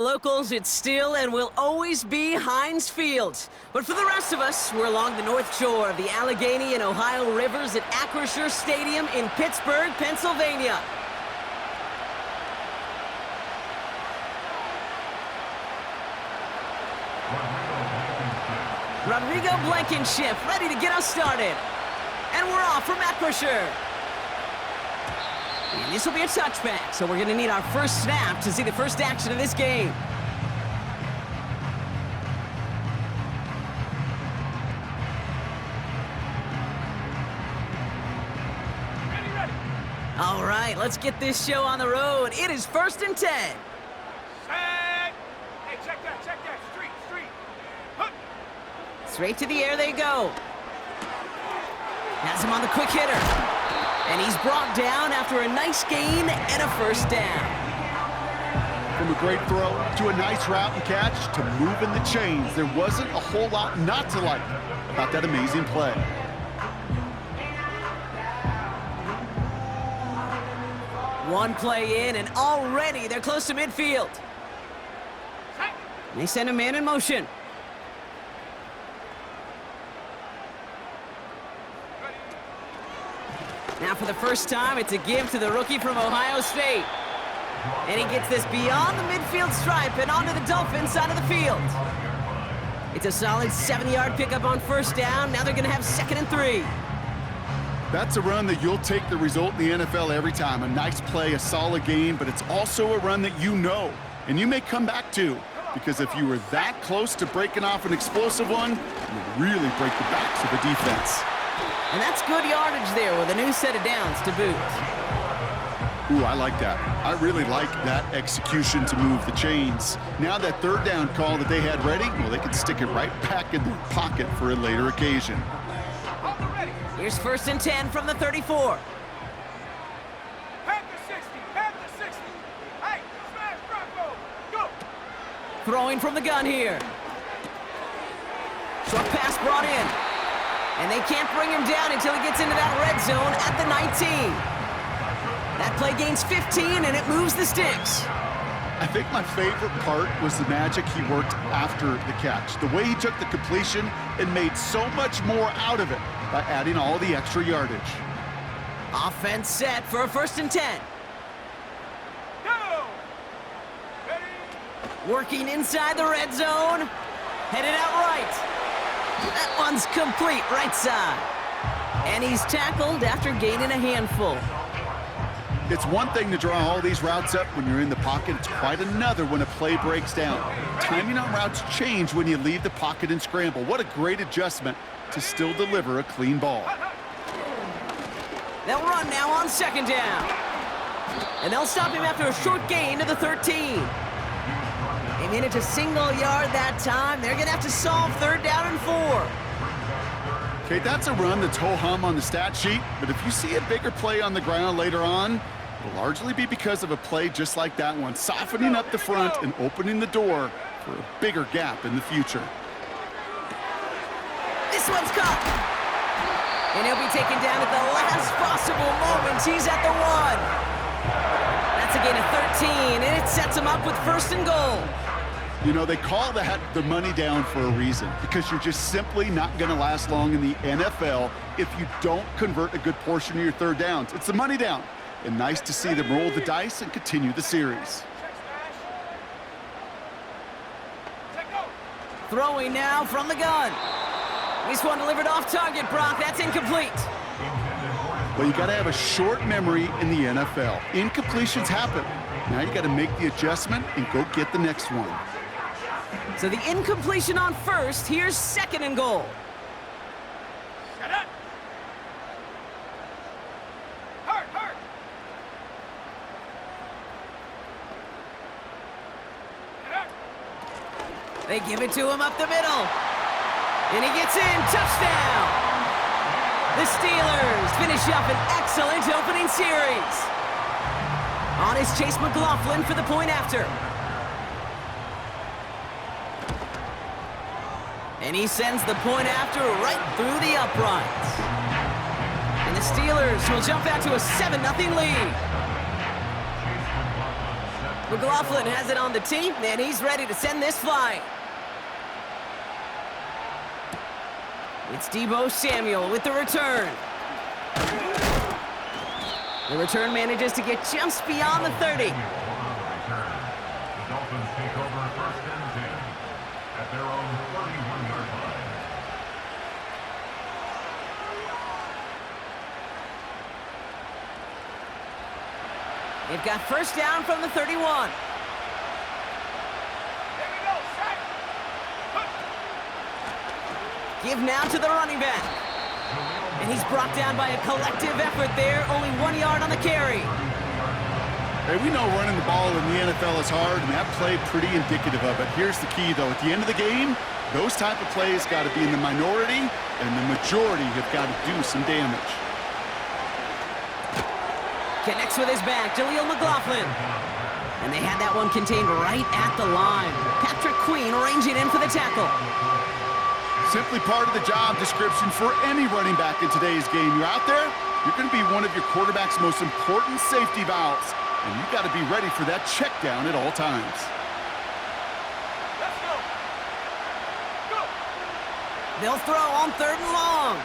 Locals, it's still and will always be Heinz Field. But for the rest of us, we're along the north shore of the Allegheny and Ohio rivers at Acrisure Stadium in Pittsburgh, Pennsylvania. Rodrigo Blankenship ready to get us started. And we're off from Acrisure. And this will be a touchback, so we're going to need our first snap to see the first action of this game. Ready. All right, let's get this show on the road. It is 1st and 10. Set. Hey, check that. Street. Hook. Straight to the air they go. Has him on the quick hitter. And he's brought down after a nice gain and a first down. From a great throw to a nice route and catch to moving the chains, there wasn't a whole lot not to like about that amazing play. One play in, and already they're close to midfield. They send a man in motion. Now for the first time, it's a give to the rookie from Ohio State. And he gets this beyond the midfield stripe and onto the Dolphins side of the field. It's a solid 7-yard pickup on first down. Now they're going to have 2nd and 3. That's a run that you'll take the result in the NFL every time. A nice play, a solid game, but it's also a run that you know, and you may come back to, because if you were that close to breaking off an explosive one, you'll really break the backs of the defense. And that's good yardage there with a new set of downs to boot. Ooh, I like that. I really like that execution to move the chains. Now that 3rd down call that they had ready, well, they can stick it right back in their pocket for a later occasion. Here's 1st and 10 from the 34. Panther 60. Hey, smash Bronco. Go. Throwing from the gun here. Short pass brought in. And they can't bring him down until he gets into that red zone at the 19. That play gains 15, and it moves the sticks. I think my favorite part was the magic he worked after the catch. The way he took the completion and made so much more out of it by adding all the extra yardage. Offense set for a 1st and 10. Go. Ready. Working inside the red zone. Headed out right. That one's complete right side. And he's tackled after gaining a handful. It's one thing to draw all these routes up when you're in the pocket. It's quite another when a play breaks down. Timing on routes change when you leave the pocket and scramble. What a great adjustment to still deliver a clean ball. They'll run now on 2nd down. And they'll stop him after a short gain to the 13. They managed a single yard that time. They're going to have to solve 3rd down and 4. Okay, that's a run that's ho-hum on the stat sheet, but if you see a bigger play on the ground later on, it'll largely be because of a play just like that one, softening up the front and opening the door for a bigger gap in the future. This one's caught. And he'll be taken down at the last possible moment. He's at the 1. That's a gain of 13, and it sets him up with 1st and goal. You know, they call that the money down for a reason, because you're just simply not going to last long in the NFL if you don't convert a good portion of your 3rd downs. It's the money down, and nice to see them roll the dice and continue the series. Throwing now from the gun. This one delivered off target, Brock. That's incomplete. Well, you got to have a short memory in the NFL. Incompletions happen. Now you got to make the adjustment and go get the next one. So the incompletion on 1st. Here's 2nd and goal. Shut up. Hurt. They give it to him up the middle. And he gets in. Touchdown. The Steelers finish up an excellent opening series. On is Chase McLaughlin for the point after. And he sends the point after right through the uprights. And the Steelers will jump out to a 7-0 lead. McLaughlin has it on the tee, and he's ready to send this flying. It's Deebo Samuel with the return. The return manages to get just beyond the 30. The Dolphins take over first and 10 at their own 31-yard line. They've got first down from the 31. Here we go, set. Give now to the running back. And he's brought down by a collective effort there, only 1 yard on the carry. Hey, we know running the ball in the NFL is hard, and that play pretty indicative of it. Here's the key, though. At the end of the game, those type of plays got to be in the minority, and the majority have got to do some damage. Connects with his back, Jaleel McLaughlin. And they had that one contained right at the line. Patrick Queen ranging in for the tackle. Simply part of the job description for any running back in today's game. You're out there, you're going to be one of your quarterback's most important safety valves. And you've got to be ready for that check down at all times. Let's go. Go. They'll throw on 3rd and long.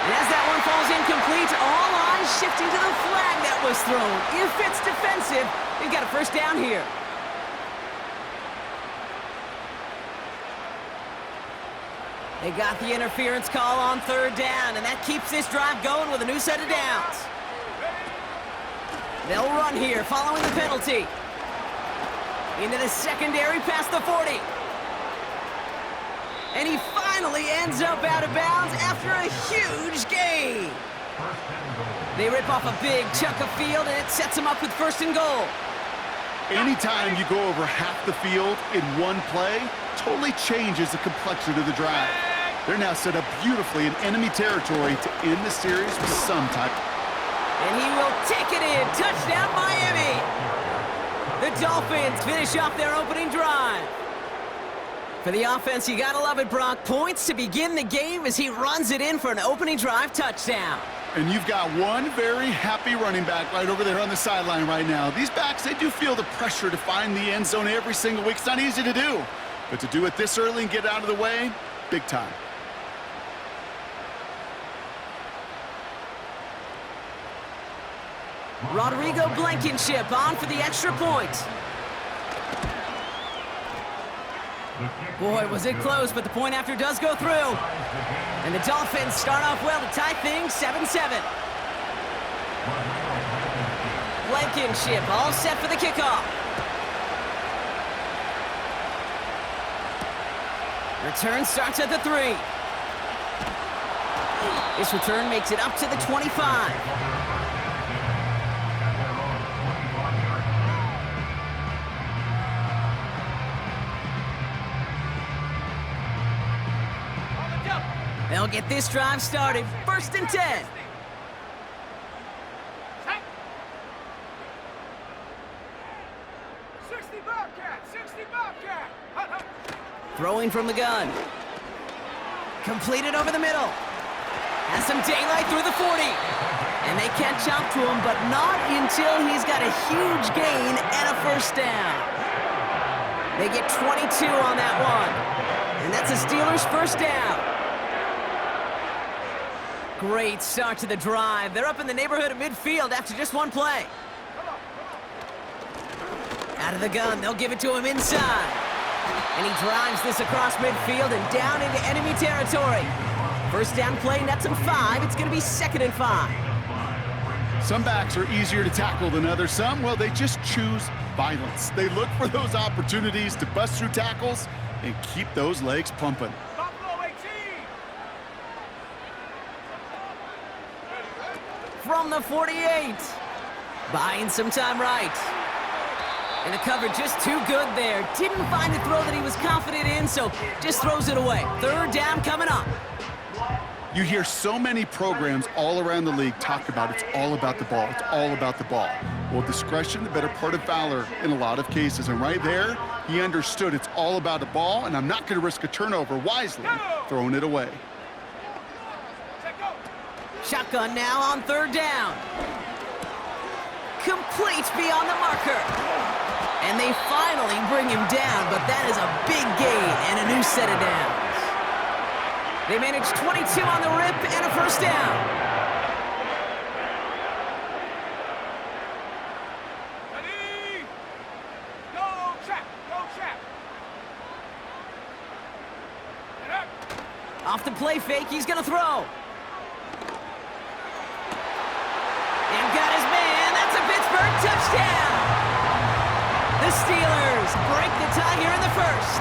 And as that one falls incomplete, all eyes shifting to the flag that was thrown. If it's defensive, they've got a first down here. They got the interference call on 3rd down, and that keeps this drive going with a new set of downs. They'll run here following the penalty. Into the secondary past the 40. And he finally ends up out of bounds after a huge gain. They rip off a big chunk of field, and it sets them up with 1st and goal. Anytime you go over half the field in one play, totally changes the complexion of the drive. They're now set up beautifully in enemy territory to end the series with some type. And he will take it in. Touchdown, Miami. The Dolphins finish off their opening drive. For the offense, you gotta love it, Brock. Points to begin the game as he runs it in for an opening drive touchdown. And you've got one very happy running back right over there on the sideline right now. These backs, they do feel the pressure to find the end zone every single week. It's not easy to do. But to do it this early and get out of the way, big time. Rodrigo Blankenship on for the extra point. Boy, was it close, but the point after does go through. And the Dolphins start off well to tie things 7-7. Blankenship all set for the kickoff. Return starts at the 3. This return makes it up to the 25. They'll get this drive started. 1st and 10. Set. 60 Bobcat, 60 Bobcat. Hut, hut. Throwing from the gun. Completed over the middle. Has some daylight through the 40. And they catch up to him, but not until he's got a huge gain and a first down. They get 22 on that one. And that's a Steelers first down. Great start to the drive. They're up in the neighborhood of midfield after just one play. Out of the gun, they'll give it to him inside. And he drives this across midfield and down into enemy territory. First down play, nets him 5. It's going to be 2nd and 5. Some backs are easier to tackle than others. Some, well, they just choose violence. They look for those opportunities to bust through tackles and keep those legs pumping. Buffalo 18. From the 48. Buying some time right. And the cover just too good there. Didn't find a throw that he was confident in, so just throws it away. 3rd down coming up. You hear so many programs all around the league talk about it's all about the ball. It's all about the ball. Well, discretion, the better part of valor in a lot of cases. And right there, he understood it's all about the ball, and I'm not going to risk a turnover wisely, throwing it away. Shotgun now on 3rd down. complete beyond the marker. And they finally bring him down, but that is a big gain and a new set of downs. They managed 22 on the rip and a first down. Ready? Go, trap. Go, trap. Get up. Off the play fake, he's gonna throw. And got his man, that's a Pittsburgh touchdown! The Steelers break the tie here in the first.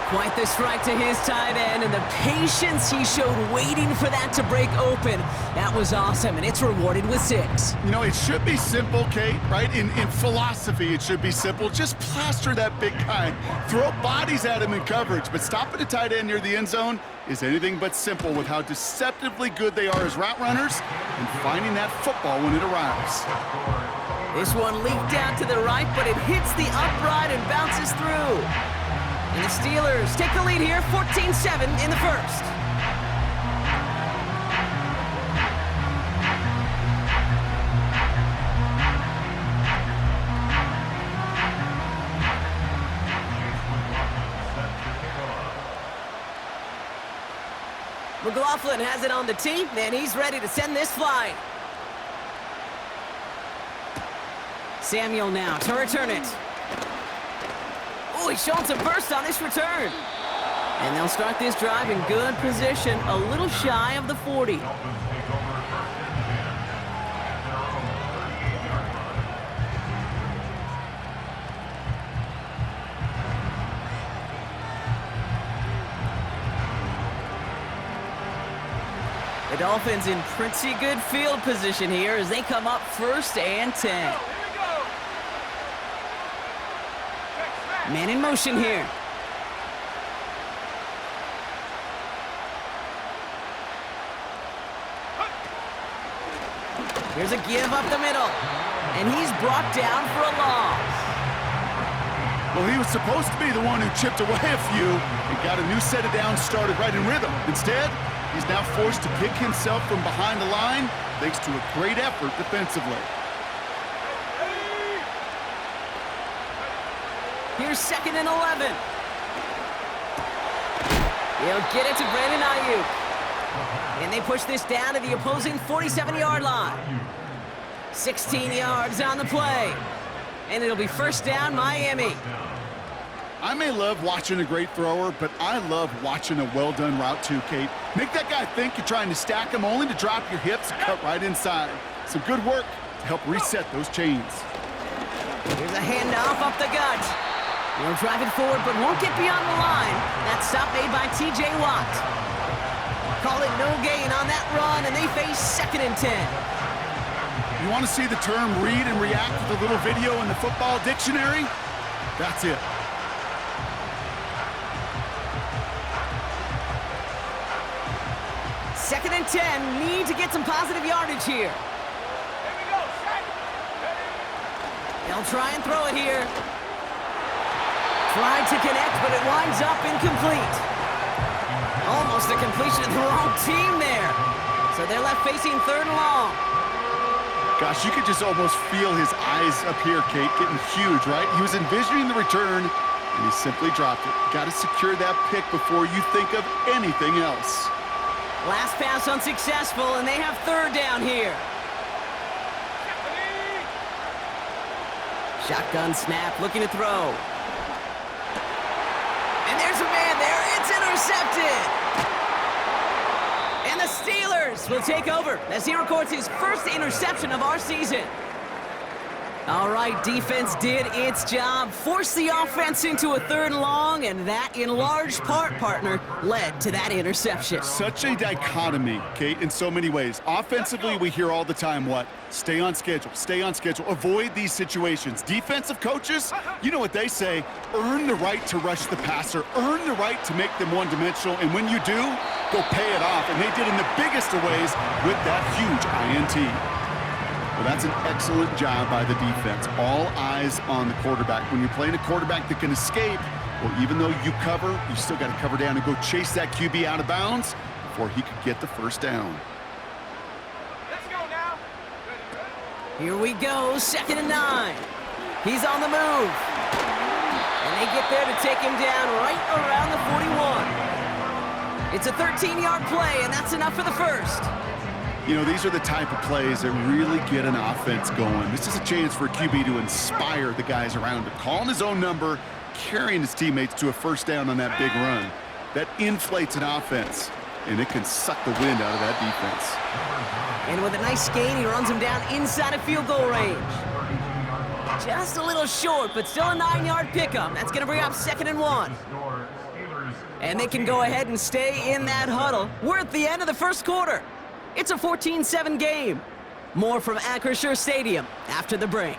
Quite the strike to his tight end, and the patience he showed waiting for that to break open. That was awesome, and it's rewarded with 6. You know, it should be simple, Kate, right? In philosophy, it should be simple. Just plaster that big guy. Throw bodies at him in coverage, but stopping a tight end near the end zone is anything but simple with how deceptively good they are as route runners and finding that football when it arrives. This one leaked out to the right, but it hits the upright and bounces through. And the Steelers take the lead here, 14-7 in the first. McLaughlin has it on the tee, and he's ready to send this flying. Samuel now to return it. Oh, he's showing some burst on this return. And they'll start this drive in good position, a little shy of the 40. The Dolphins in pretty good field position here as they come up 1st and 10. Man in motion here. Here's a give up the middle. And he's brought down for a loss. Well, he was supposed to be the one who chipped away a few and got a new set of downs started right in rhythm. Instead, he's now forced to pick himself from behind the line thanks to a great effort defensively. Here's 2nd and 11. He'll get it to Brandon Ayuk. And they push this down to the opposing 47-yard line. 16 yards on the play. And it'll be 1st down, Miami. I may love watching a great thrower, but I love watching a well-done route too, Kate. Make that guy think you're trying to stack him only to drop your hips and cut right inside. Some good work to help reset those chains. Here's a handoff up the gut. He'll drive it forward, but won't get beyond the line. That stop made by T.J. Watt. Call it no gain on that run, and they face 2nd and 10. You want to see the term read and react with a little video in the football dictionary? That's it. Second and 10, need to get some positive yardage here. Here we go, set. They'll try and throw it here. Tried to connect, but it winds up incomplete. Almost a completion of the wrong team there. So they're left facing 3rd and long. Gosh, you could just almost feel his eyes up here, Kate, getting huge, right? He was envisioning the return, and he simply dropped it. Got to secure that pick before you think of anything else. Last pass unsuccessful, and they have 3rd down here. Shotgun snap, looking to throw. And there's a man there. It's intercepted. And the Steelers will take over as he records his 1st interception of our season. All right, defense did its job, forced the offense into a 3rd and long, and that, in large part, partner, led to that interception. Such a dichotomy, Kate, in so many ways. Offensively, we hear all the time what? Stay on schedule, avoid these situations. Defensive coaches, you know what they say, earn the right to rush the passer, earn the right to make them one-dimensional, and when you do, go pay it off. And they did in the biggest of ways with that huge INT. Well, that's an excellent job by the defense. All eyes on the quarterback. When you're playing a quarterback that can escape, well, even though you cover, you still got to cover down and go chase that QB out of bounds before he could get the 1st down. Let's go now. Here we go, 2nd and 9. He's on the move. And they get there to take him down right around the 41. It's a 13-yard play, and that's enough for the first. You know, these are the type of plays that really get an offense going. This is a chance for a QB to inspire the guys around him. Calling his own number, carrying his teammates to a first down on that big run. That inflates an offense, and it can suck the wind out of that defense. And with a nice gain, he runs him down inside of field goal range. Just a little short, but still a 9-yard pickup. That's going to bring up 2nd and 1. And they can go ahead and stay in that huddle. We're at the end of the first quarter. It's a 14-7 game. More from Anarchy Stadium after the break.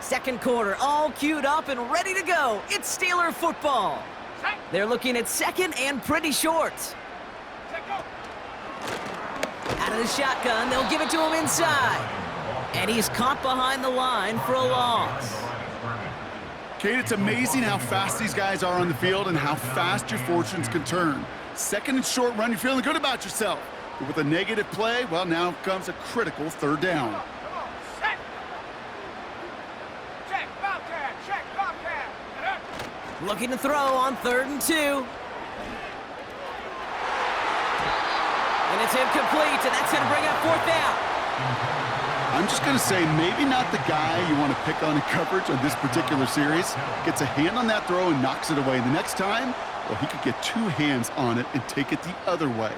Second quarter, all queued up and ready to go. It's Steeler football. They're looking at 2nd and pretty short. Out of the shotgun, they'll give it to him inside. And he's caught behind the line for a loss. Kate, it's amazing how fast these guys are on the field and how fast your fortunes can turn. 2nd and short run, you're feeling good about yourself. But with a negative play, well, now comes a critical 3rd down. Looking to throw on 3rd and 2. And it's incomplete, and that's going to bring up 4th down. I'm just going to say maybe not the guy you want to pick on in coverage on this particular series. Gets a hand on that throw and knocks it away. And the next time, well, he could get 2 hands on it and take it the other way.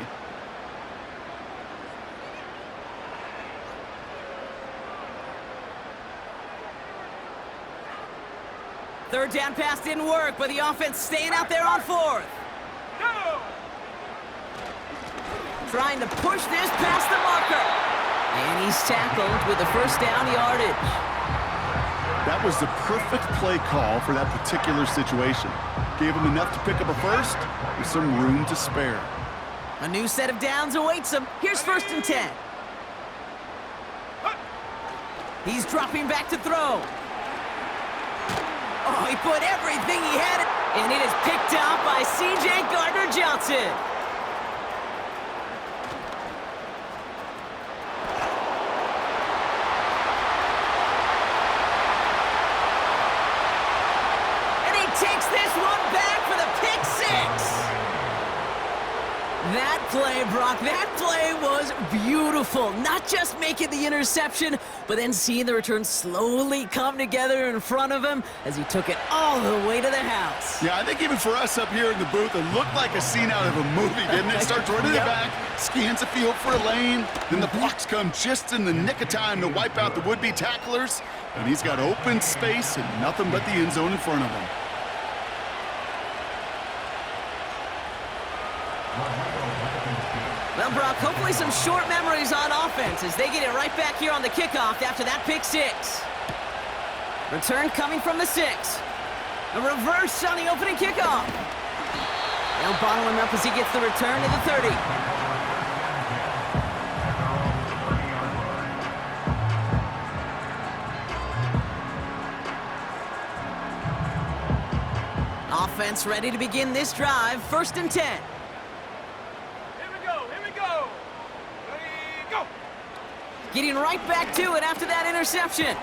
Third down pass didn't work, but the offense staying out there on 4th. Trying to push this past the marker. And he's tackled with the first down yardage. That was the perfect play call for that particular situation. Gave him enough to pick up a first with some room to spare. A new set of downs awaits him. Here's 1st and 10. He's dropping back to throw. Oh, he put everything he had, and it is picked up by C.J. Gardner-Johnson. And he takes this one back for the pick 6. That play, Brock, that play was beautiful. Not just making the interception, but then seeing the return slowly come together in front of him as he took it all the way to the house. Yeah, I think even for us up here in the booth, it looked like a scene out of a movie, didn't it? Starts running it back, scans the field for a lane, then the blocks come just in the nick of time to wipe out the would-be tacklers, and he's got open space and nothing but the end zone in front of him. Well, Brock, hopefully some short memories on offense as they get it right back here on the kickoff after that pick 6. Return coming from the 6. A reverse on the opening kickoff. They'll bottle him up as he gets the return to the 30. Offense ready to begin this drive. 1st and 10. Getting right back to it after that interception.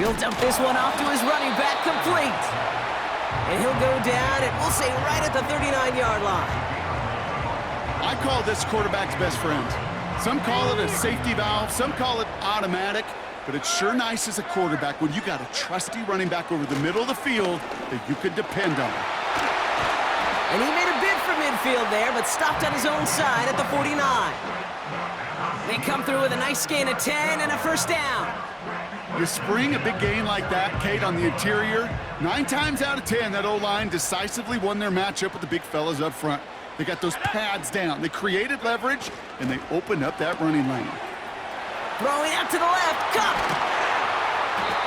He'll dump this one off to his running back, complete. And he'll go down, and we'll say right at the 39-yard line. I call this quarterback's best friend. Some call it a safety valve, some call it automatic, but it's sure nice as a quarterback when you got a trusty running back over the middle of the field that you could depend on. And he made a bid for midfield there, but stopped on his own side at the 49. They come through with a nice gain of 10 and a first down. You spring a big gain like that, Kate, on the interior, 9 times out of 10, that O-line decisively won their matchup with the big fellas up front. They got those pads down. They created leverage, and they opened up that running lane. Throwing out to the left, Cup.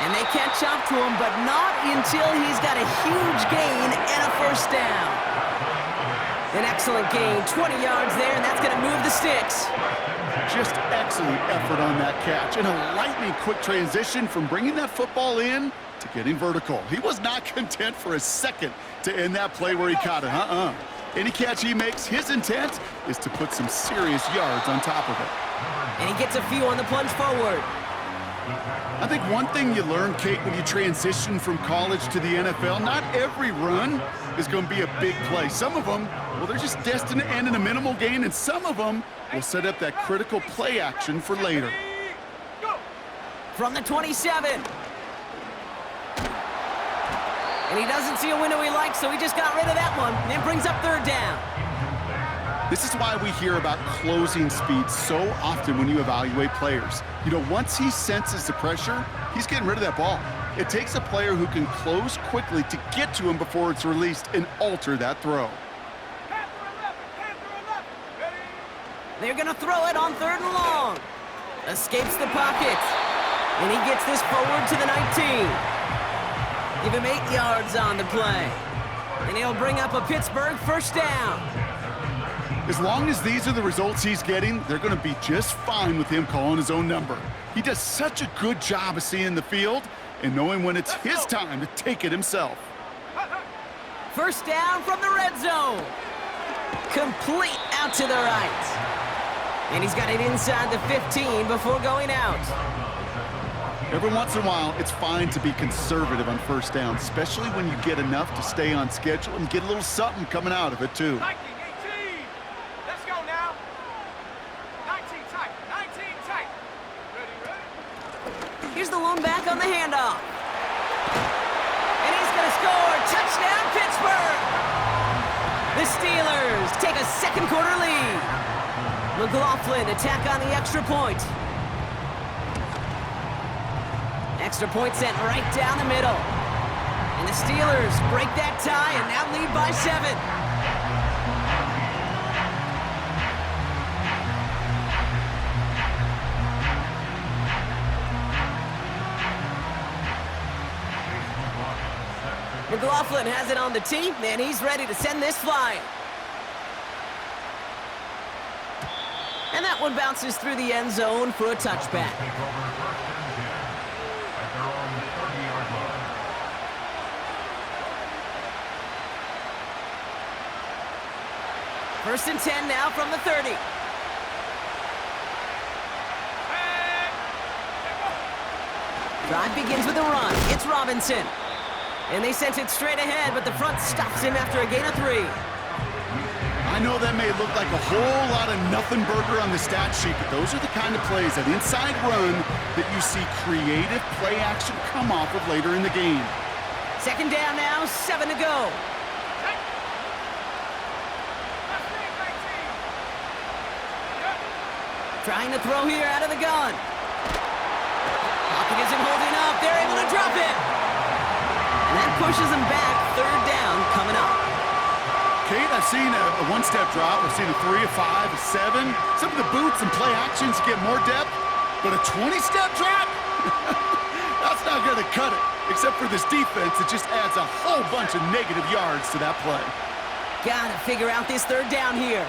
And they catch up to him, but not until he's got a huge gain and a first down. An excellent gain, 20 yards there, and that's going to move the sticks. Just excellent effort on that catch, and a lightning quick transition from bringing that football in to getting vertical. He was not content for a second to end that play where he caught it. Any catch he makes, his intent is to put some serious yards on top of it. And he gets a few on the plunge forward. I think one thing you learn, Kate, when you transition from college to the NFL, not every run is going to be a big play. Some of them, well, they're just destined to end in a minimal gain, and some of them will set up that critical play action for later. From the 27. And he doesn't see a window he likes, so he just got rid of that one, and brings up third down. This is why we hear about closing speed so often when you evaluate players. You know, once he senses the pressure, he's getting rid of that ball. It takes a player who can close quickly to get to him before it's released and alter that throw. They're going to throw it on third and long. Escapes the pocket. And he gets this forward to the 19. Give him 8 yards on the play. And he'll bring up a Pittsburgh first down. As long as these are the results he's getting, they're going to be just fine with him calling his own number. He does such a good job of seeing the field and knowing when it's his time to take it himself. First down from the red zone. Complete out to the right. And he's got it inside the 15 before going out. Every once in a while, it's fine to be conservative on first down, especially when you get enough to stay on schedule and get a little something coming out of it, too. 19, 18. Let's go now. 19 tight. 19 tight. Ready? Here's the lone back on the handoff. And he's going to score. Touchdown, Pittsburgh! The Steelers take a second quarter lead. McLaughlin attack on the extra point. Extra point sent right down the middle. And the Steelers break that tie and now lead by 7. McLaughlin has it on the tee, and he's ready to send this flying. And that one bounces through the end zone for a touchback. First and 10 now from the 30. Drive begins with a run. It's Robinson. And they sent it straight ahead, but the front stops him after a gain of 3. I know that may look like a whole lot of nothing burger on the stat sheet, but those are the kind of plays, that inside run, that you see creative play action come off of later in the game. Second down now, 7 to go. Trying to throw here out of the gun. Pocket isn't holding up. They're able to drop it. And that pushes them back. Third down coming up. Kate, I've seen a one-step drop. I've seen a 3, a 5, a 7. Some of the boots and play actions get more depth, but a 20-step drop? That's not going to cut it, except for this defense that just adds a whole bunch of negative yards to that play. Gotta figure out this third down here.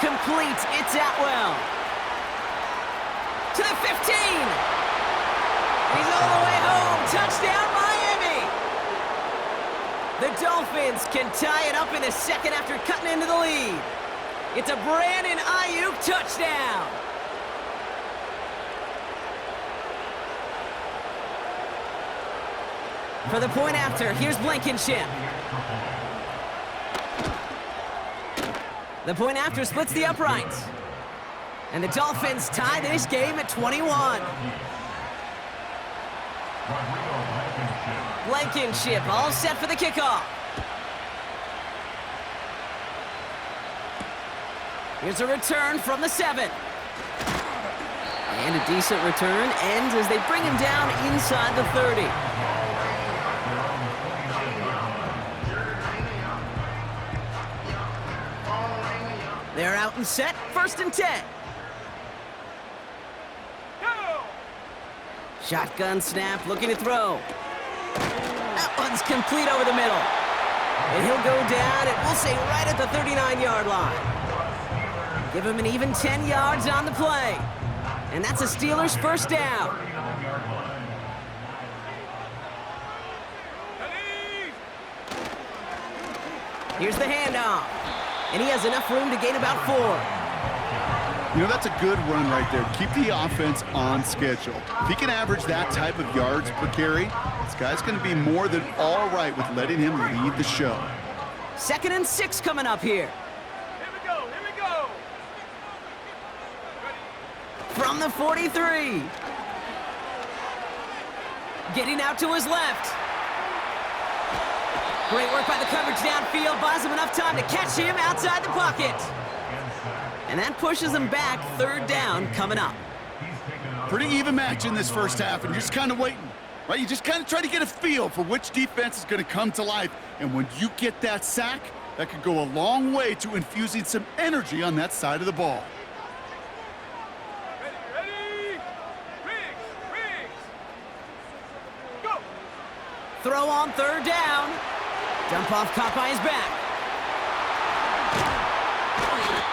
Complete. It's Atwell. To the 15. He's all the way home. Touchdown, Miami. The Dolphins can tie it up in a second after cutting into the lead. It's a Brandon Ayuk touchdown. For the point after, here's Blankenship. The point after splits the uprights. And the Dolphins tie this game at 21. Blankenship all set for the kickoff. Here's a return from the 7. And a decent return ends as they bring him down inside the 30. They're out and set, first and 10. Shotgun snap, looking to throw. That one's complete over the middle. And he'll go down, and we'll say right at the 39-yard line. Give him an even 10 yards on the play. And that's a Steelers first down. 39-yard line. Here's the handoff. And he has enough room to gain about 4. You know, that's a good run right there. Keep the offense on schedule. If he can average that type of yards per carry, this guy's going to be more than all right with letting him lead the show. 2nd and 6 coming up here. Here we go, here we go. From the 43. Getting out to his left. Great work by the coverage downfield. Buys him enough time to catch him outside the pocket. And that pushes him back. 3rd down coming up. Pretty even match in this first half, and you're just kind of waiting, right? You just kind of try to get a feel for which defense is going to come to life. And when you get that sack, that could go a long way to infusing some energy on that side of the ball. Ready? Riggs! Go! Throw on 3rd down. Dump off caught by his back.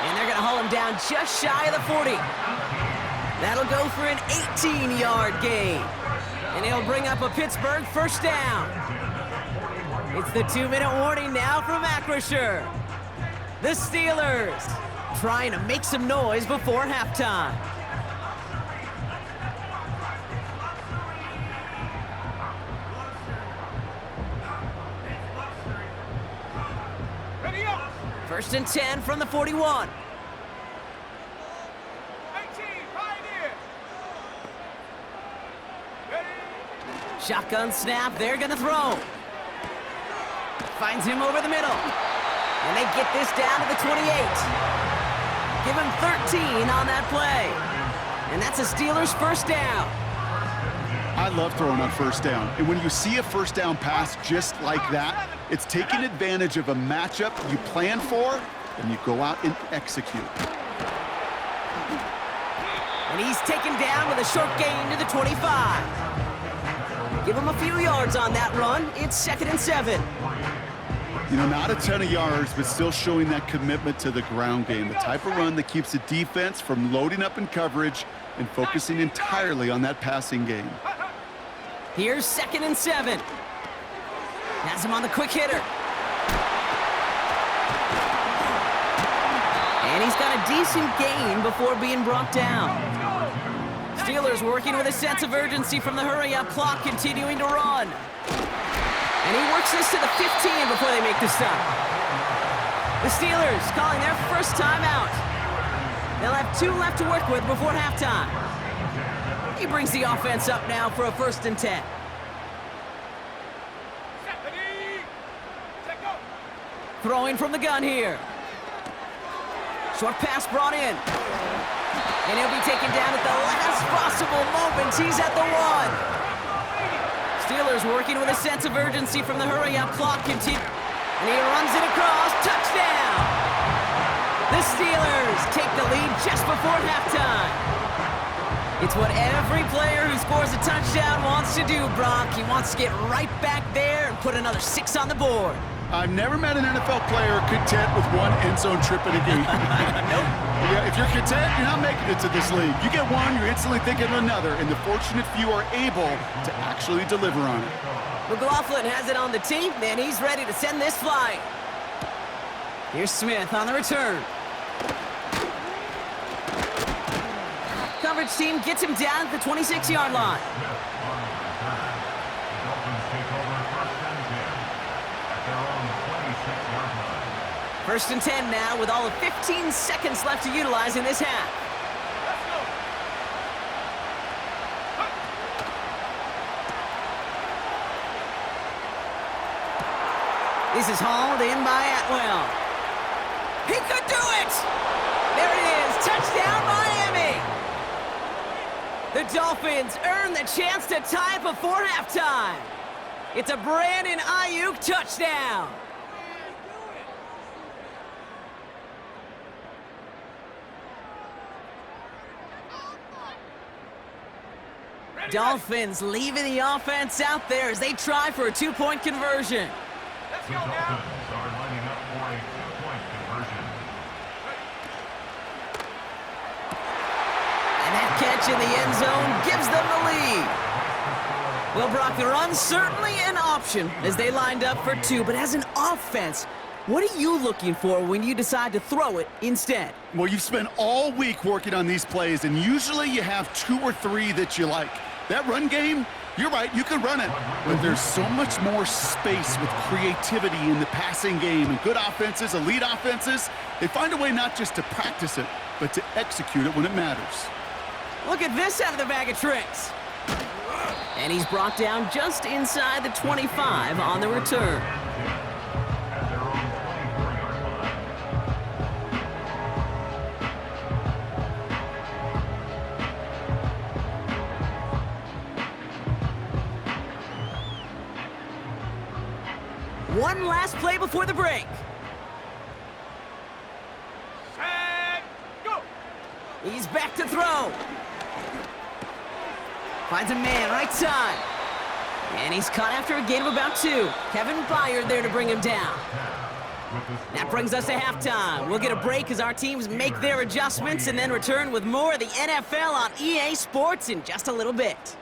And they're going to haul him down just shy of the 40. That'll go for an 18-yard gain. And he'll bring up a Pittsburgh first down. It's the 2-minute warning now from Acrisure. The Steelers trying to make some noise before halftime. Ready up! 1st and 10 from the 41. 18, Pioneer! Ready? Shotgun snap, they're gonna throw. Finds him over the middle. And they get this down to the 28. Give him 13 on that play. And that's a Steelers first down. I love throwing on 1st down. And when you see a 1st down pass just like that, it's taking advantage of a matchup you plan for, and you go out and execute. And he's taken down with a short gain to the 25. Give him a few yards on that run. It's 2nd and 7. You know, not a ton of yards, but still showing that commitment to the ground game. The type of run that keeps the defense from loading up in coverage and focusing entirely on that passing game. Here's 2nd and 7. Has him on the quick hitter. And he's got a decent gain before being brought down. Steelers working with a sense of urgency from the hurry-up clock, continuing to run. And he works this to the 15 before they make the stop. The Steelers calling their first timeout. They'll have 2 left to work with before halftime. He brings the offense up now for a 1st and 10. Ready? Take go! Throwing from the gun here. Short pass brought in. And he'll be taken down at the last possible moment. He's at the 1. Steelers working with a sense of urgency from the hurry-up clock. And he runs it across. Touchdown! The Steelers take the lead just before halftime. It's what every player who scores a touchdown wants to do, Brock. He wants to get right back there and put another 6 on the board. I've never met an NFL player content with 1 end zone trip in a game. Nope. Yeah, if you're content, you're not making it to this league. You get 1, you're instantly thinking of another, and the fortunate few are able to actually deliver on it. McLaughlin has it on the tee, and he's ready to send this flying. Here's Smith on the return. Coverage team gets him down at the 26-yard line. First and 10 now with all of 15 seconds left to utilize in this half. Let's go! This is hauled in by Atwell. He could do it! There it is, touchdown Miami! The Dolphins earn the chance to tie it before halftime. It's a Brandon Ayuk touchdown. Dolphins leaving the offense out there as they try for a 2-point conversion. Let's The go now! Dolphins are lining up for a 2-point conversion. And that catch in the end zone gives them the lead. Well, Brock, the run's certainly an option as they lined up for two, but as an offense, what are you looking for when you decide to throw it instead? Well, you've spent all week working on these plays, and usually you have 2 or 3 that you like. That run game, you're right, you can run it, but there's so much more space with creativity in the passing game. And good offenses, elite offenses, they find a way not just to practice it, but to execute it when it matters. Look at this out of the bag of tricks. And he's brought down just inside the 25 on the return. One last play before the break. Set, go! He's back to throw. Finds a man, right side. And he's caught after a gain of about 2. Kevin Byard there to bring him down. That brings us to halftime. We'll get a break as our teams make their adjustments and then return with more of the NFL on EA Sports in just a little bit.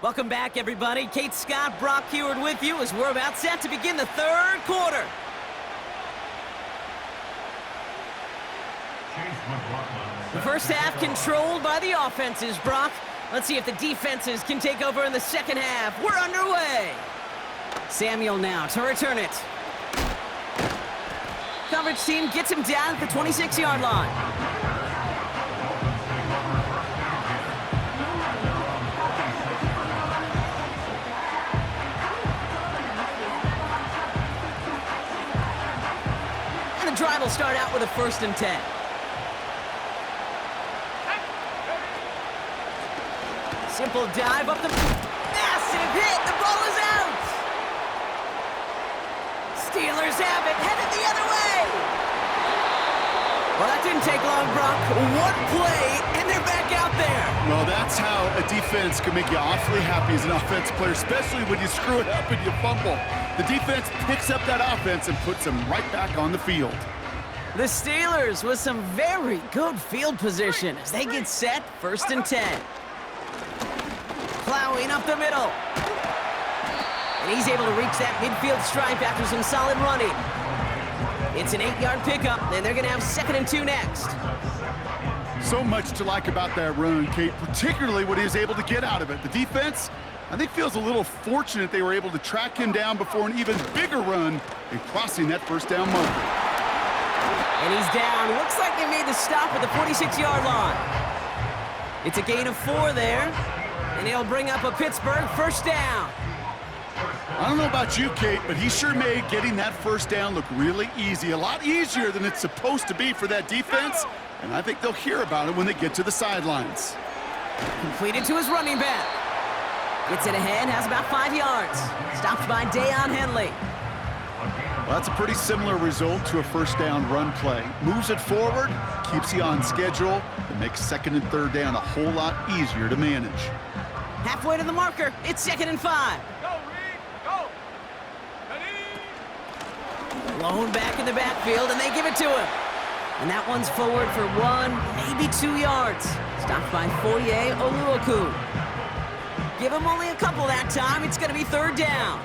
Welcome back, everybody. Kate Scott, Brock Heward with you as we're about set to begin the third quarter. The first half controlled by the offenses, Brock. Let's see if the defenses can take over in the second half. We're underway. Samuel now to return it. Coverage team gets him down at the 26-yard line. Drive will start out with a 1st and 10. Simple dive up the... Massive hit! The ball is out! Steelers have it, headed the other way! Well, that didn't take long, Brock. One play, and they're back out there. Well, that's how a defense can make you awfully happy as an offensive player, especially when you screw it up and you fumble. The defense picks up that offense and puts them right back on the field. The Steelers with some very good field position as they get set, 1st and 10. Plowing up the middle. And he's able to reach that midfield stripe after some solid running. It's an 8-yard pickup, and they're going to have 2nd and 2 next. So much to like about that run, Kate, particularly what he was able to get out of it. The defense, I think, feels a little fortunate they were able to track him down before an even bigger run and crossing that 1st down moment. And he's down. Looks like they made the stop at the 46-yard line. It's a gain of 4 there, and he'll bring up a Pittsburgh 1st down. I don't know about you, Kate, but he sure made getting that 1st down look really easy. A lot easier than it's supposed to be for that defense, and I think they'll hear about it when they get to the sidelines. Completed to his running back. Gets it ahead, has about 5 yards. Stopped by Deion Henley. Well, that's a pretty similar result to a 1st down run play. Moves it forward, keeps you on schedule, and makes 2nd and 3rd down a whole lot easier to manage. Halfway to the marker, it's 2nd and 5. Go, Reed, go! Ready? Blown back in the backfield, and they give it to him. And that one's forward for 1, maybe 2 yards. Stopped by Foye Oluokun. Give him only a couple that time. It's going to be 3rd down.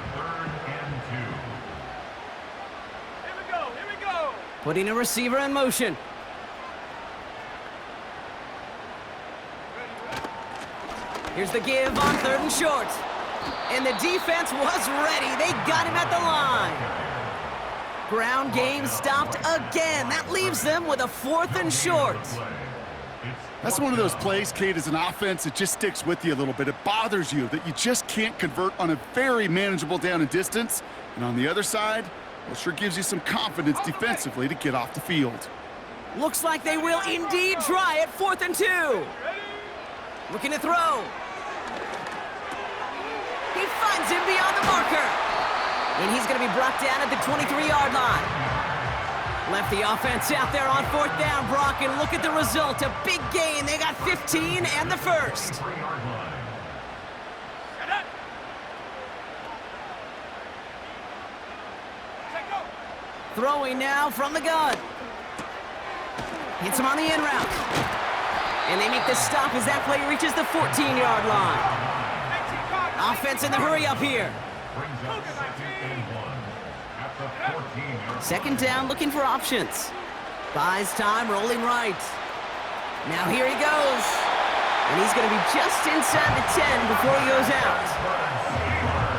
Putting a receiver in motion. Here's the give on 3rd and short. And the defense was ready. They got him at the line. Ground game stopped again. That leaves them with a 4th and short. That's one of those plays, Kate, as an offense, it just sticks with you a little bit. It bothers you that you just can't convert on a very manageable down and distance. And on the other side, well, sure gives you some confidence defensively to get off the field. Looks like they will indeed try it. 4th and 2. Looking to throw. He finds him beyond the marker. And he's going to be brought down at the 23-yard line. Left the offense out there on 4th down, Brock, and look at the result. A big gain. They got 15 and the 1st. Throwing now from the gun. Hits him on the in route. And they make the stop as that play reaches the 14-yard line. Offense in the hurry up here. Brings up second and 1 at the 14-yard. Second down, looking for options. Buys time, rolling right. Now here he goes. And he's going to be just inside the 10 before he goes out.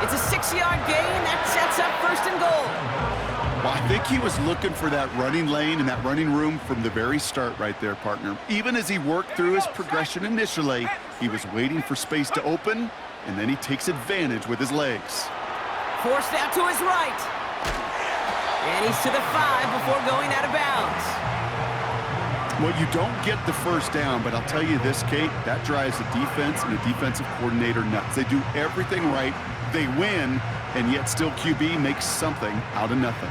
It's a 6-yard gain. That sets up first and goal. Well, I think he was looking for that running lane and that running room from the very start right there, partner. Even as he worked through his progression initially, he was waiting for space to open, and then he takes advantage with his legs. Forced out to his right. And he's to the 5 before going out of bounds. Well, you don't get the first down, but I'll tell you this, Kate, that drives the defense and the defensive coordinator nuts. They do everything right, they win, and yet still QB makes something out of nothing.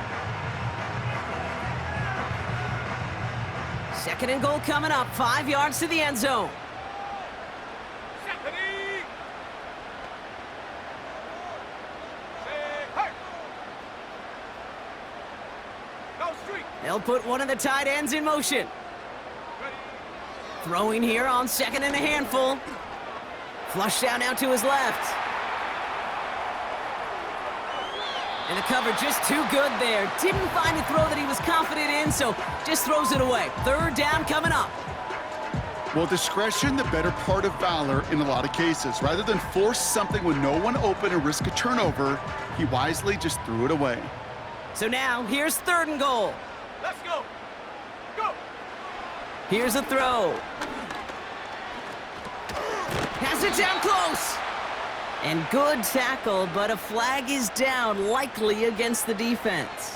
Second and goal coming up, 5 yards to the end zone. They'll put one of the tight ends in motion. Throwing here on second and a handful. Flushed out now to his left. And the cover just too good there. Didn't find a throw that he was confident in, so just throws it away. Third down coming up. Well, discretion, the better part of valor in a lot of cases. Rather than force something with no one open and risk a turnover, he wisely just threw it away. So now, here's third and goal. Let's go. Go. Here's a throw. Has it down close. And good tackle, but a flag is down, likely against the defense.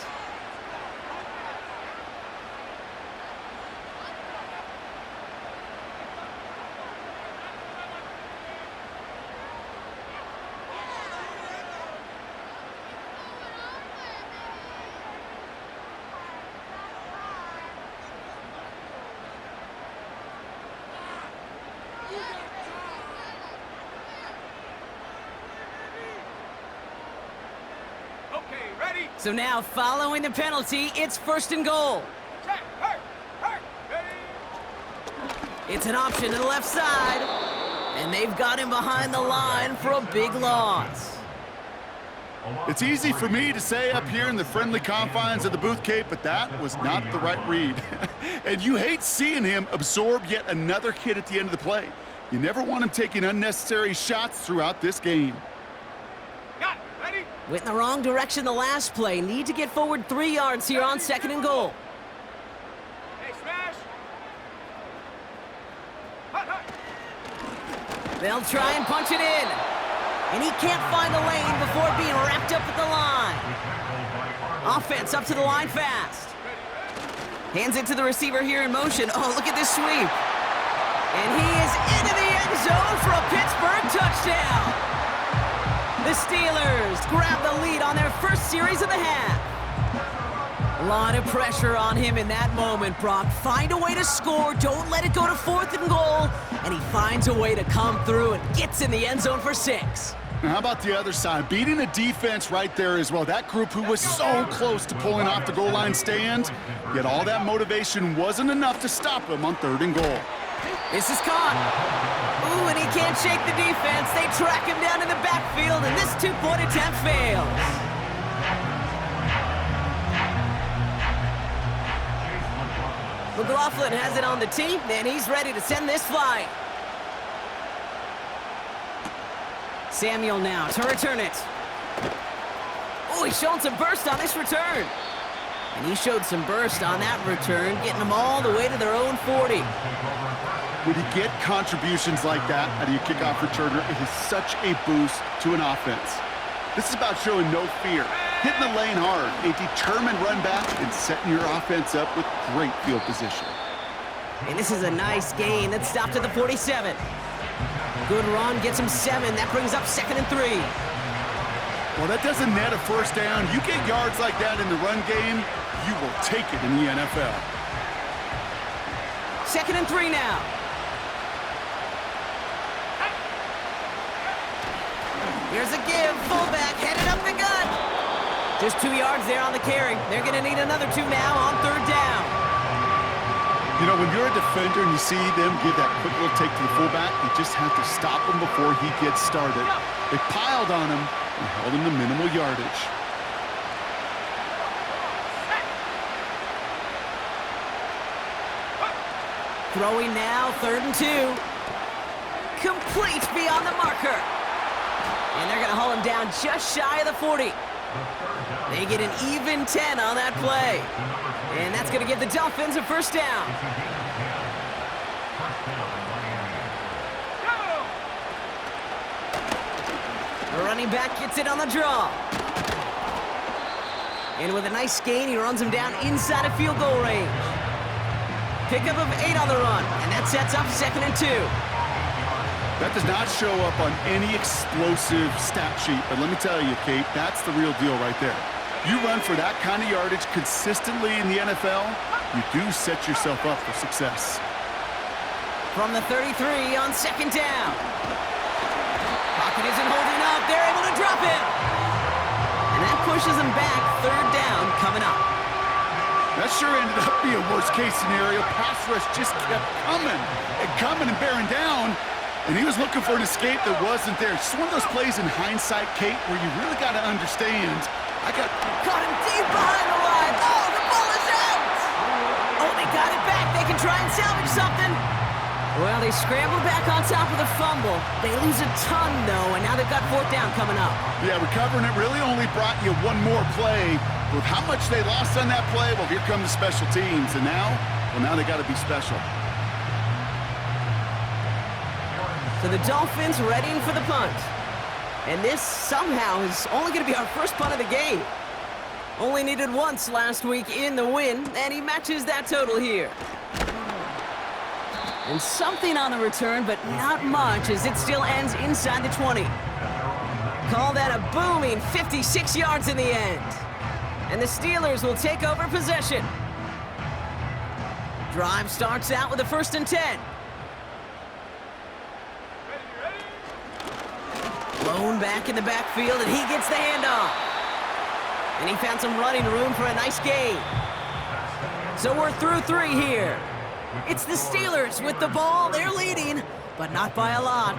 Okay, ready? So now, following the penalty, it's first and goal. Check. Hurt. Ready? It's an option to the left side. And they've got him behind the line for a big loss. It's easy for me to say up here in the friendly confines of the booth, Kate, but that was not the right read. And you hate seeing him absorb yet another hit at the end of the play. You never want him taking unnecessary shots throughout this game. Got it. Ready? Went in the wrong direction the last play. Need to get forward 3 yards here on second and goal. Hey, smash. Hut. They'll try and punch it in. And he can't find a lane before being wrapped up at the line. Offense up to the line fast. Hands it to the receiver here in motion. Oh, look at this sweep. And he is into the end zone for a Pittsburgh touchdown. The Steelers grab the lead on their first series of the half. A lot of pressure on him in that moment, Brock. Find a way to score. Don't let it go to fourth and goal. And he finds a way to come through and gets in the end zone for 6. Now, how about the other side? Beating a defense right there as well. That group who was so close to pulling off the goal line stand, yet all that motivation wasn't enough to stop him on third and goal. This is caught. Ooh, and he can't shake the defense. They track him down in the backfield, and this two-point attempt fails. McLaughlin has it on the tee, and he's ready to send this flight. Samuel now to return it. Oh, he's showing some burst on this return. And he showed some burst on that return, getting them all the way to their own 40. When you get contributions like that out of your kickoff returner, it is such a boost to an offense. This is about showing no fear, hitting the lane hard, a determined run back, and setting your offense up with great field position. And this is a nice gain that stopped at the 47. Good run, gets him 7. That brings up second and 3. Well, that doesn't net a first down. You get yards like that in the run game, you will take it in the NFL. Second and 3 now. Here's a give, fullback, headed up the gut. Just 2 yards there on the carry. They're going to need another 2 now on 3rd down. You know, when you're a defender and you see them give that quick little take to the fullback, you just have to stop him before he gets started. They piled on him and held him to minimal yardage. Throwing now, 3rd and 2. Complete beyond the marker. And they're going to haul him down just shy of the 40. They get an even 10 on that play. And that's going to give the Dolphins a 1st down. The running back gets it on the draw. And with a nice gain, he runs him down inside of field goal range. Pickup of 8 on the run, and that sets up 2nd and 2. That does not show up on any explosive stat sheet, but let me tell you, Kate, that's the real deal right there. You run for that kind of yardage consistently in the NFL, you do set yourself up for success. From the 33 on 2nd down. Pocket isn't holding up. They're able to drop it. And that pushes them back. 3rd down coming up. That sure ended up being a worst-case scenario. Pass rush just kept coming and bearing down. And he was looking for an escape that wasn't there. It's one of those plays in hindsight, Kate, where you really got to understand. Caught him deep behind the line. Oh, the ball is out. Oh, they got it back. They can try and salvage something. Well, they scrambled back on top of the fumble. They lose a ton, though, and now they've got 4th down coming up. Yeah, recovering it really only brought you one more play. With how much they lost on that play, well, here come the special teams. And now they got to be special. So the Dolphins readying for the punt. And this somehow is only going to be our first punt of the game. Only needed once last week in the win, and he matches that total here. And something on the return, but not much, as it still ends inside the 20. Call that a booming 56 yards in the end. And the Steelers will take over possession. Drive starts out with a 1st and 10. Blown back in the backfield, and he gets the handoff. And he found some running room for a nice gain. So we're through 3 here. It's the Steelers with the ball. They're leading, but not by a lot.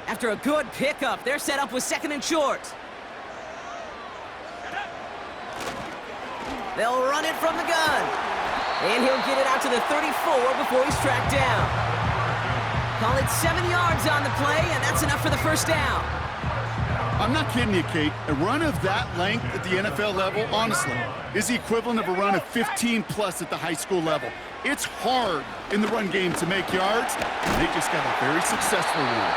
After a good pickup, they're set up with 2nd and short. They'll run it from the gun. And he'll get it out to the 34 before he's tracked down. Call it 7 yards on the play, and that's enough for the 1st down. I'm not kidding you, Kate. A run of that length at the NFL level, honestly, is the equivalent of a run of 15+ at the high school level. It's hard in the run game to make yards, and they just got a very successful one.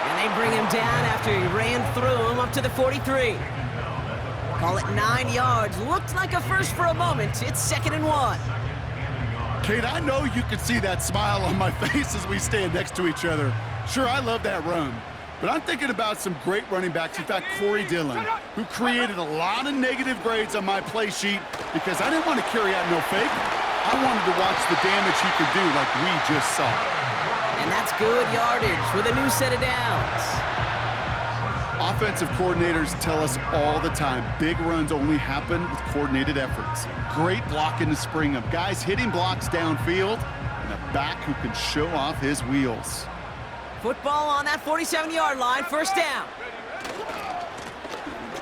And they bring him down after he ran through him up to the 43. Call it 9 yards. Looked like a first for a moment. It's 2nd and 1. Kate, I know you can see that smile on my face as we stand next to each other. Sure, I love that run. But I'm thinking about some great running backs. In fact, Corey Dillon, who created a lot of negative grades on my play sheet because I didn't want to carry out no fake. I wanted to watch the damage he could do like we just saw. And that's good yardage with a new set of downs. Offensive coordinators tell us all the time, big runs only happen with coordinated efforts. Great blocking to spring them. Guys hitting blocks downfield, and a back who can show off his wheels. Football on that 47-yard line, 1st down.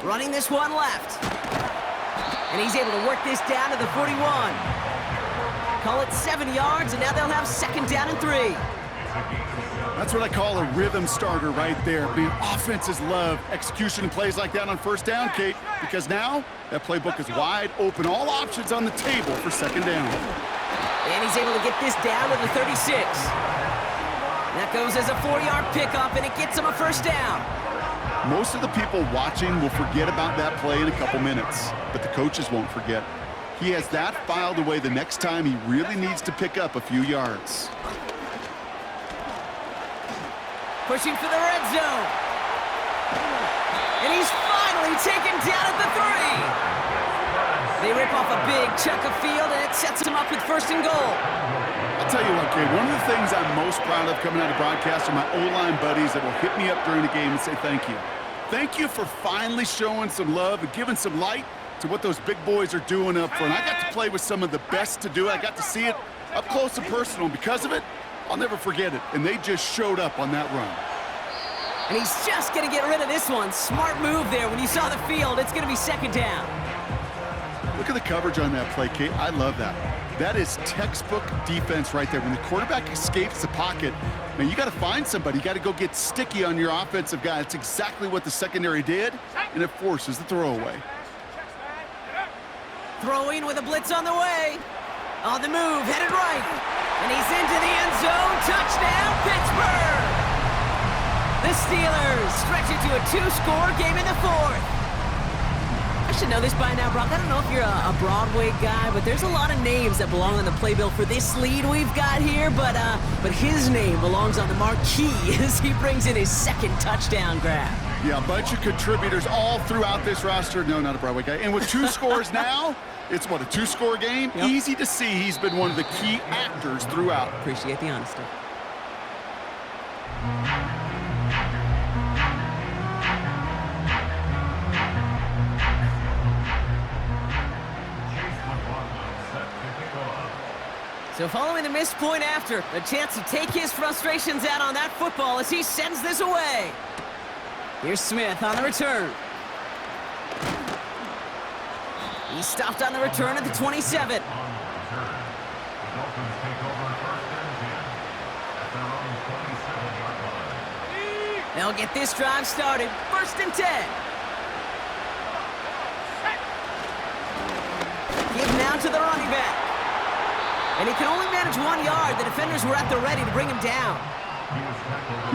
Running this one left. And he's able to work this down to the 41. Call it 7 yards, and now they'll have 2nd down and 3. That's what I call a rhythm starter right there. Being offenses love execution and plays like that on 1st down, Kate, because now that playbook is wide open. All options on the table for 2nd down. And he's able to get this down to the 36. That goes as a 4-yard pickup, and it gets him a 1st down. Most of the people watching will forget about that play in a couple minutes, but the coaches won't forget. He has that filed away the next time he really needs to pick up a few yards. Pushing for the red zone. And he's finally taken down at the 3. They rip off a big chunk of field, and it sets him up with first and goal. I'll tell you what, Gabe, one of the things I'm most proud of coming out of broadcast are my O-line buddies that will hit me up during the game and say thank you. Thank you for finally showing some love and giving some light to what those big boys are doing up front. I got to play with some of the best to do it. I got to see it up close and personal. And because of it, I'll never forget it. And they just showed up on that run. And he's just going to get rid of this one. Smart move there. When you saw the field, it's going to be second down. Look at the coverage on that play, Kate. I love that. That is textbook defense right there. When the quarterback escapes the pocket, man, you got to find somebody. You got to go get sticky on your offensive guy. That's exactly what the secondary did, and it forces the throwaway. Throwing with a blitz on the way. On the move, headed right. And he's into the end zone. Touchdown, Pittsburgh! The Steelers stretch it to a 2-score game in the fourth. I should know this by now, Brock. I don't know if you're a Broadway guy, but there's a lot of names that belong on the playbill for this lead we've got here, but his name belongs on the marquee as he brings in his second touchdown grab. Yeah, a bunch of contributors all throughout this roster. No, not a Broadway guy. And with 2 scores now, it's what, a 2-score game? Yep. Easy to see he's been one of the key actors throughout. Appreciate the honesty. So following the missed point after, a chance to take his frustrations out on that football as he sends this away. Here's Smith on the return. He stopped on the return at the 27. They'll get this drive started. First and 10. Give now to the running back. And he can only manage 1 yard. The defenders were at the ready to bring him down.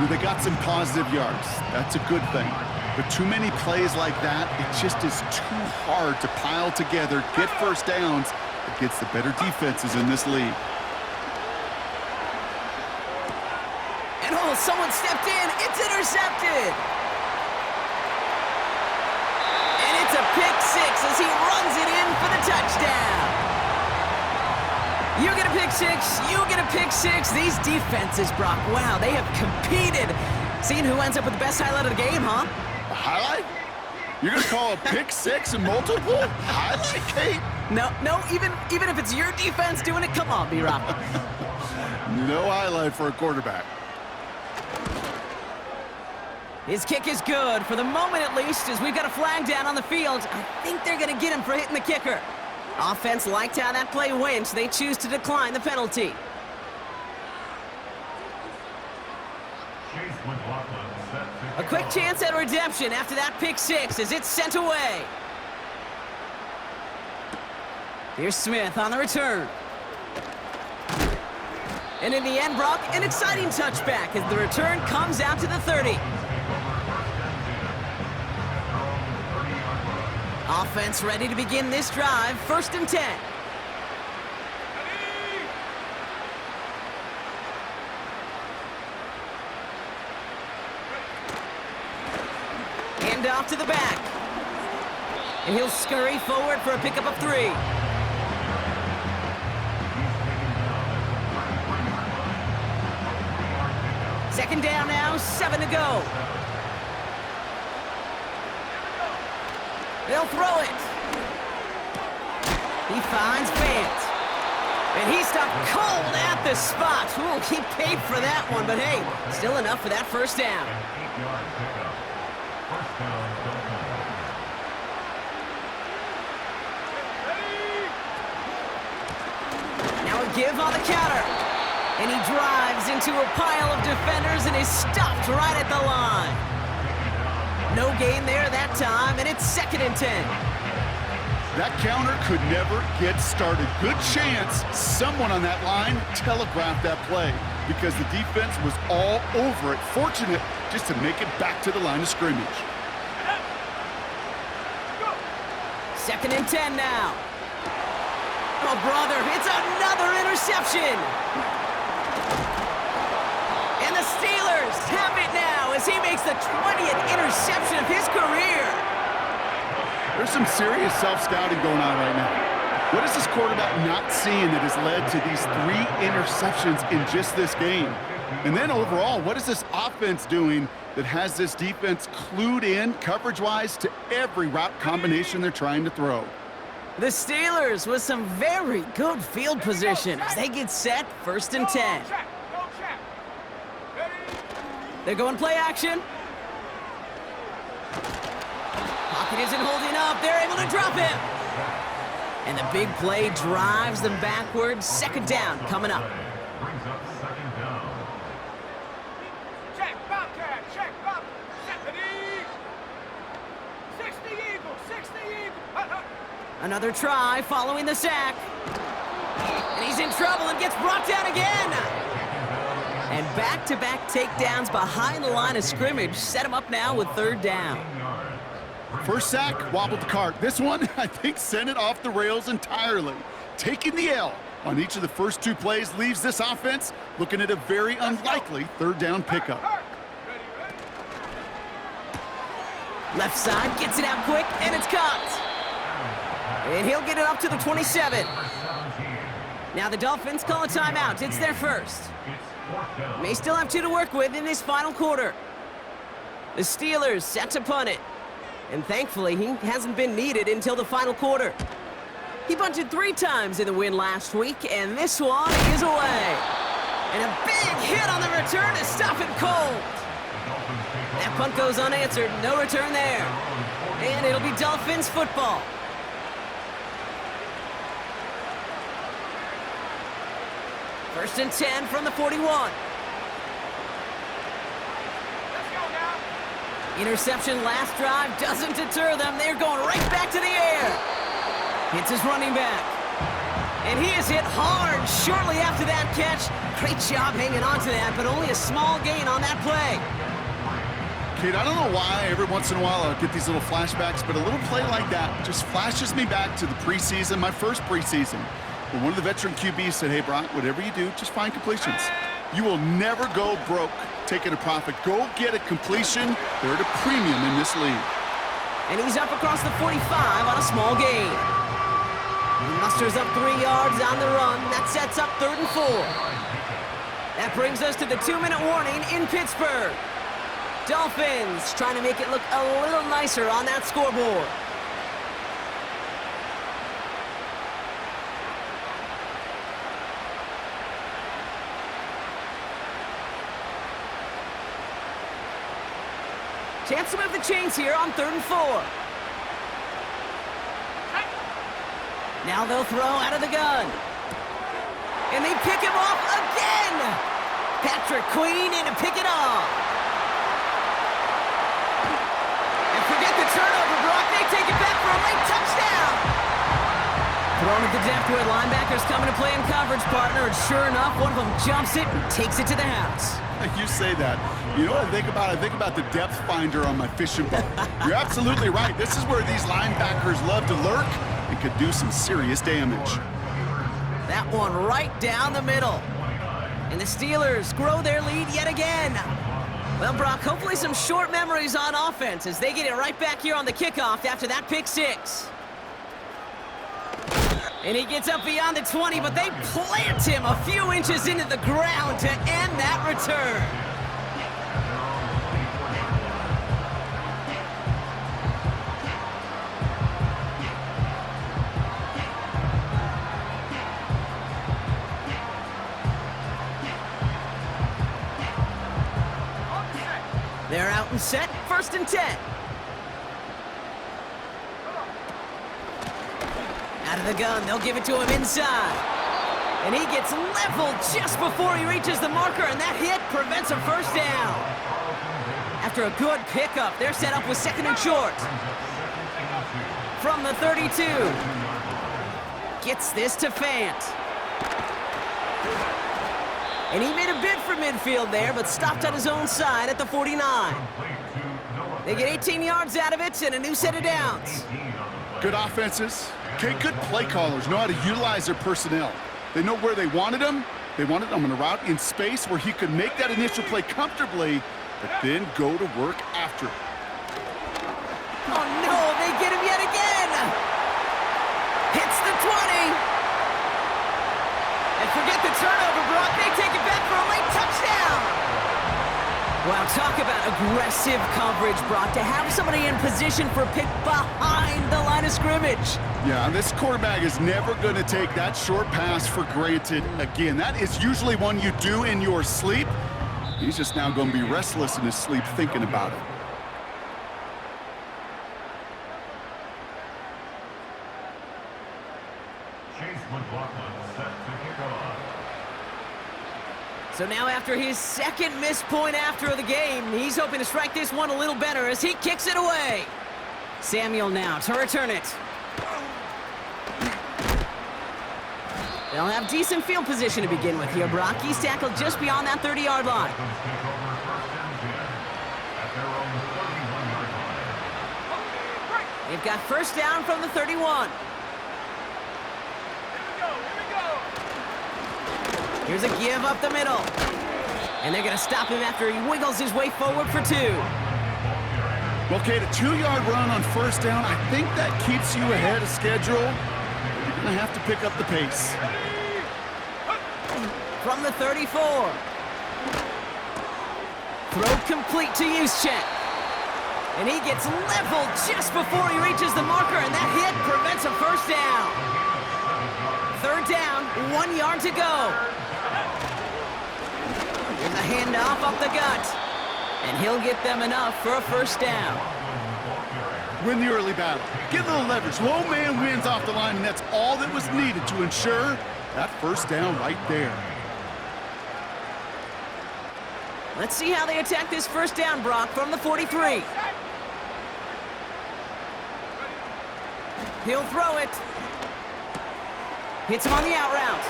They got some positive yards. That's a good thing. But too many plays like that, it just is too hard to pile together, get first downs against the better defenses in this league. And someone stepped in. It's intercepted. And it's a pick six as he runs it in for the touchdown. You get a pick six, you get a pick six. These defenses, Brock, wow, they have competed. Seeing who ends up with the best highlight of the game, huh? A highlight? You're going to call a pick six and multiple? Highlight, Kate? No, even if it's your defense doing it, come on, B-Rock. No highlight for a quarterback. His kick is good, for the moment at least, as we've got a flag down on the field. I think they're going to get him for hitting the kicker. Offense liked how that play went, so they choose to decline the penalty. A quick chance at redemption after that pick six as it's sent away. Here's Smith on the return. And in the end, Brock, an exciting touchback as the return comes out to the 30. Offense ready to begin this drive, first and 10. Hand off to the back. And he'll scurry forward for a pickup of 3. Second down now, 7 to go. They'll throw it. He finds Fant. And he stopped cold at the spot. Ooh, he paid for that one, but hey, still enough for that first down. Now a give on the counter. And he drives into a pile of defenders and is stopped right at the line. No gain there that time, and it's second and 10. That counter could never get started. Good chance someone on that line telegraphed that play because the defense was all over it. Fortunate just to make it back to the line of scrimmage. Second and 10 now. Oh, brother, it's another interception. And the Steelers have it now as he makes the 20th interception of his career. There's some serious self-scouting going on right now. What is this quarterback not seeing that has led to these 3 interceptions in just this game? And then overall, what is this offense doing that has this defense clued in coverage-wise to every route combination they're trying to throw? The Steelers with some very good field position as they get set, 1st and 10. Go check. Ready? They're going play action. Pocket isn't holding up. They're able to drop him. And the big play drives them backwards. 2nd down coming up. Brings up 2nd down. Check, Bobcat, check, Bob. Ready? 60 Eagle, 60 Eagle. Hut, hut. Another try following the sack. And he's in trouble and gets brought down again. And back-to-back takedowns behind the line of scrimmage set him up now with 3rd down. First sack, wobbled the cart. This one, I think, sent it off the rails entirely. Taking the L on each of the first 2 plays leaves this offense looking at a very unlikely 3rd down pickup. Ready, ready. Left side gets it out quick, and it's caught. And he'll get it up to the 27. Now the Dolphins call a timeout. It's their first. May still have 2 to work with in this final quarter. The Steelers set to punt it. And thankfully, he hasn't been needed until the final quarter. He bunted 3 times in the win last week, and this one is away. And a big hit on the return to stop it cold. That punt goes unanswered. No return there. And it'll be Dolphins football. First and 10 from the 41. Let's go now. Interception last drive doesn't deter them. They're going right back to the air. Hits his running back. And he is hit hard shortly after that catch. Great job hanging on to that, but only a small gain on that play. Kate, I don't know why every once in a while I'll get these little flashbacks, but a little play like that just flashes me back to the preseason, my first preseason. When one of the veteran QBs said, hey, Brock, whatever you do, just find completions. You will never go broke taking a profit. Go get a completion. They're at a premium in this league. And he's up across the 45 on a small gain. He musters up 3 yards on the run. That sets up 3rd and 4. That brings us to the 2-minute warning in Pittsburgh. Dolphins trying to make it look a little nicer on that scoreboard. Chance to move the chains here on 3rd and 4. Now they'll throw out of the gun. And they pick him off again. Patrick Queen in to pick it off. And forget the turnover, Brock. They take it back for a late touchdown. Thrown at the depth where linebackers coming to play in coverage, partner. And sure enough, one of them jumps it and takes it to the house. You say that. You know what I think about? I think about the depth finder on my fishing boat. You're absolutely right. This is where these linebackers love to lurk and could do some serious damage. That one right down the middle. And the Steelers grow their lead yet again. Well, Brock, hopefully some short memories on offense as they get it right back here on the kickoff after that pick 6. And he gets up beyond the 20, but they plant him a few inches into the ground to end that return. They're out and set, 1st and 10. Out of the gun, they'll give it to him inside. And he gets leveled just before he reaches the marker, and that hit prevents a 1st down. After a good pickup, they're set up with 2nd and short. From the 32. Gets this to Fant. And he made a bid for midfield there, but stopped on his own side at the 49. They get 18 yards out of it and a new set of downs. Good offenses. Okay, good play callers know how to utilize their personnel. They know where they wanted him. They wanted him on a route in space where he could make that initial play comfortably, but then go to work after. Oh no, they get him yet again! Hits the 20! forget the turnover, Brock. They take it back for a late touchdown. Wow, talk about aggressive coverage, Brock, to have somebody in position for a pick behind the line of scrimmage. Yeah, this quarterback is never going to take that short pass for granted again. That is usually one you do in your sleep. He's just now going to be restless in his sleep thinking about it. Chase McLaughlin set to kick off. So now after his second missed point after the game, he's hoping to strike this one a little better as he kicks it away. Samuel now to return it. They'll have decent field position to begin with here, Brock. He's tackled just beyond that 30-yard line. Dolphins take over first and 10 at their own 31-yard line. They've got first down from the 31. Here's a give up the middle. And they're going to stop him after he wiggles his way forward for 2. Well, Kate, a 2-yard run on first down, I think that keeps you ahead of schedule. You're going to have to pick up the pace. From the 34. Throw complete to Juszczyk. And he gets leveled just before he reaches the marker, and that hit prevents a first down. Third down, 1 yard to go. Here's a handoff up the gut. And he'll get them enough for a first down. Win the early battle. Get a little leverage. Low man wins off the line, and that's all that was needed to ensure that first down right there. Let's see how they attack this first down, Brock, from the 43. He'll throw it. Hits him on the out route.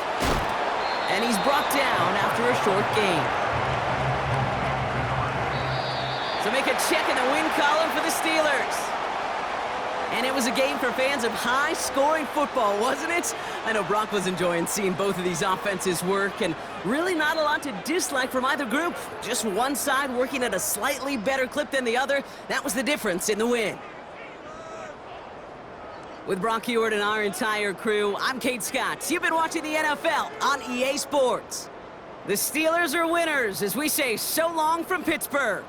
And he's brought down after a short gain. So make a check in the win column for the Steelers. And it was a game for fans of high-scoring football, wasn't it? I know Brock was enjoying seeing both of these offenses work, and really not a lot to dislike from either group. Just one side working at a slightly better clip than the other. That was the difference in the win. With Brock Heward and our entire crew, I'm Kate Scott. You've been watching the NFL on EA Sports. The Steelers are winners as we say so long from Pittsburgh.